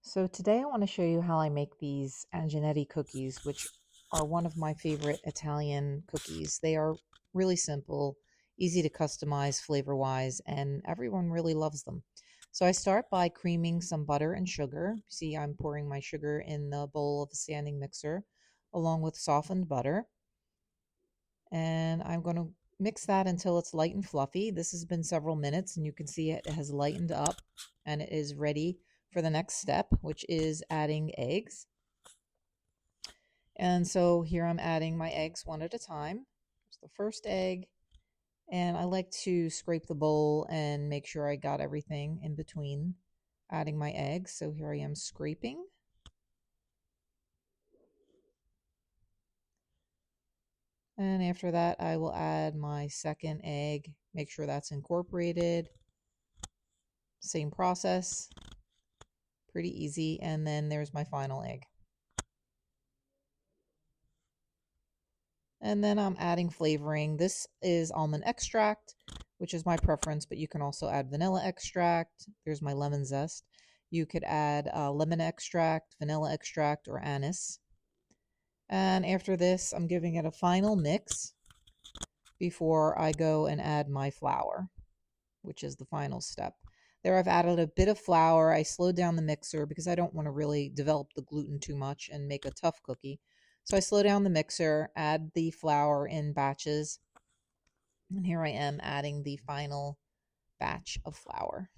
So today I want to show you how I make these Anginetti cookies, which are one of my favorite Italian cookies. They are really simple, easy to customize flavor-wise, and everyone really loves them. So I start by creaming some butter and sugar. See, I'm pouring my sugar in the bowl of a standing mixer along with softened butter. And I'm going to mix that until it's light and fluffy. This has been several minutes, and you can see it has lightened up and it is ready for the next step, which is adding eggs. And so here I'm adding my eggs one at a time. Here's the first egg, and I like to scrape the bowl and make sure I got everything in between adding my eggs. So here I am scraping. And after that, I will add my second egg, make sure that's incorporated. Same process, pretty easy. And then there's my final egg. And then I'm adding flavoring. This is almond extract, which is my preference, but you can also add vanilla extract. There's my lemon zest. You could add lemon extract, vanilla extract, or anise. And after this, I'm giving it a final mix before I go and add my flour, which is the final step. There I've added a bit of flour. I slowed down the mixer because I don't want to really develop the gluten too much and make a tough cookie. So I slow down the mixer, add the flour in batches, and here I am adding the final batch of flour.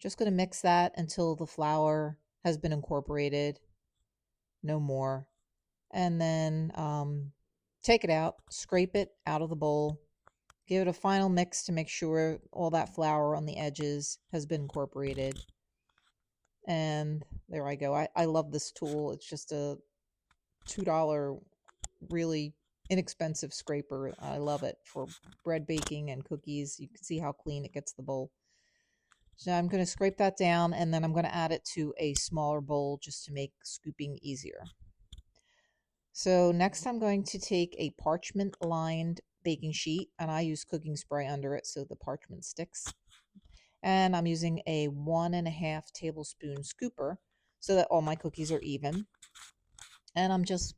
Just going to mix that until the flour has been incorporated, no more. And then take it out, scrape it out of the bowl, give it a final mix to make sure all that flour on the edges has been incorporated. And there I go. I love this tool. It's just a $2 really inexpensive scraper. I love it for bread baking and cookies. You can see how clean it gets the bowl. So I'm going to scrape that down, and then I'm going to add it to a smaller bowl just to make scooping easier. So next I'm going to take a parchment lined baking sheet, and I use cooking spray under it so the parchment sticks. And I'm using a 1.5 tablespoon scooper so that all my cookies are even. And I'm just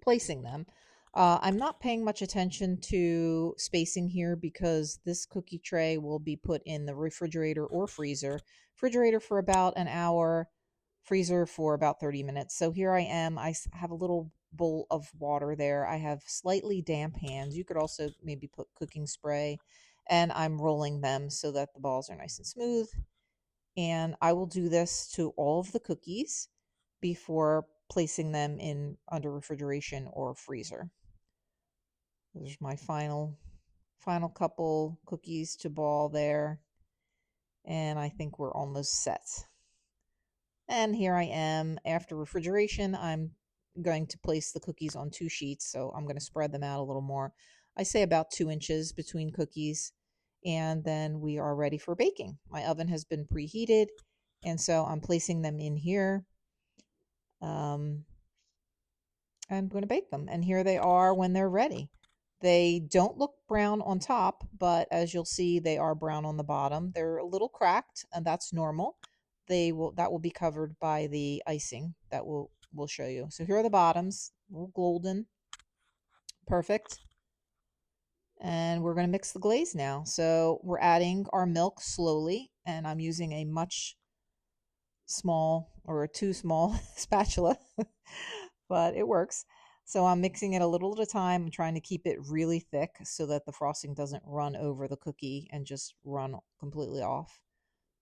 placing them. I'm not paying much attention to spacing here because this cookie tray will be put in the refrigerator or freezer. Refrigerator for about an hour, freezer for about 30 minutes. So here I am. I have a little bowl of water there. I have slightly damp hands. You could also maybe put cooking spray, and I'm rolling them so that the balls are nice and smooth. And I will do this to all of the cookies before placing them in under refrigeration or freezer. There's my final couple cookies to ball there. And I think we're almost set. And here I am. After refrigeration, I'm going to place the cookies on 2 sheets. So I'm going to spread them out a little more. I say about 2 inches between cookies. And then we are ready for baking. My oven has been preheated. And so I'm placing them in here. I'm going to bake them. And here they are when they're ready. They don't look brown on top, but as you'll see, they are brown on the bottom. They're a little cracked, and that's normal. That will be covered by the icing that we'll show you. So here are the bottoms, a little golden, perfect. And we're going to mix the glaze now. So we're adding our milk slowly, and I'm using a much small or a too small spatula, but it works. So I'm mixing it a little at a time. I'm trying to keep it really thick so that the frosting doesn't run over the cookie and just run completely off.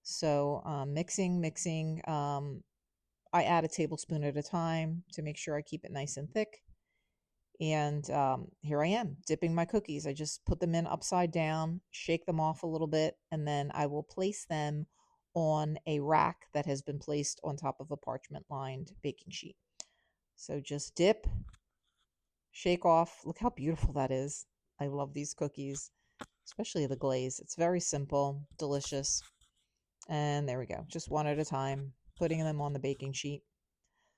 So mixing. I add a tablespoon at a time to make sure I keep it nice and thick. And here I am dipping my cookies. I just put them in upside down, shake them off a little bit, and then I will place them on a rack that has been placed on top of a parchment lined baking sheet. So just dip, shake off. Look how beautiful that is. I love these cookies, especially the glaze. It's very simple, delicious. And there we go. Just one at a time, putting them on the baking sheet.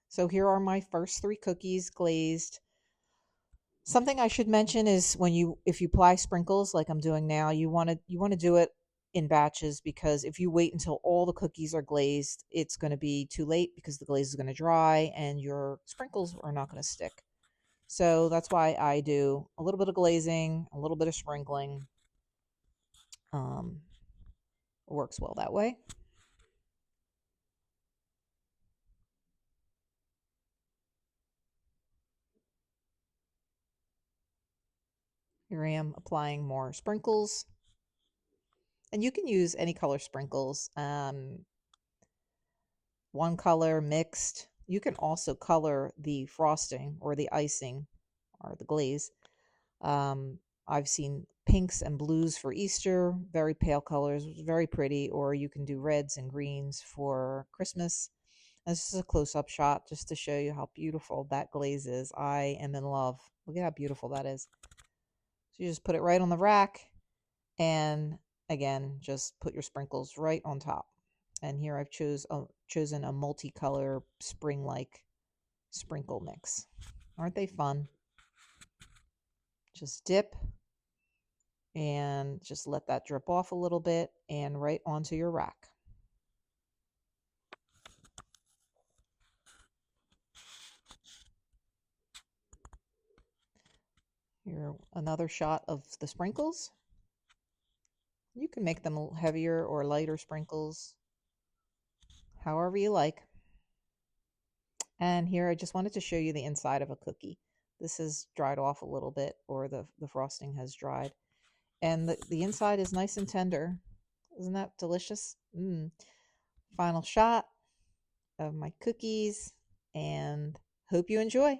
So here are my first 3 cookies glazed. Something I should mention is if you apply sprinkles like I'm doing now, you want to do it in batches, because if you wait until all the cookies are glazed, it's going to be too late because the glaze is going to dry and your sprinkles are not going to stick. So that's why I do a little bit of glazing, a little bit of sprinkling. Works well that way. Here I am applying more sprinkles. And you can use any color sprinkles. One color mixed. You can also color the frosting or the icing or the glaze. I've seen pinks and blues for Easter, very pale colors, very pretty, or you can do reds and greens for Christmas. This is a close-up shot just to show you how beautiful that glaze is. I am in love. Look at how beautiful that is. So you just put it right on the rack, and again, just put your sprinkles right on top. And here I've chosen a multicolor spring-like sprinkle mix. Aren't they fun? Just dip and just let that drip off a little bit and right onto your rack. Here, another shot of the sprinkles. You can make them heavier or lighter sprinkles, however you like. And here I just wanted to show you the inside of a cookie. This has dried off a little bit, or the frosting has dried. And the inside is nice and tender. Isn't that delicious? Final shot of my cookies, and hope you enjoy.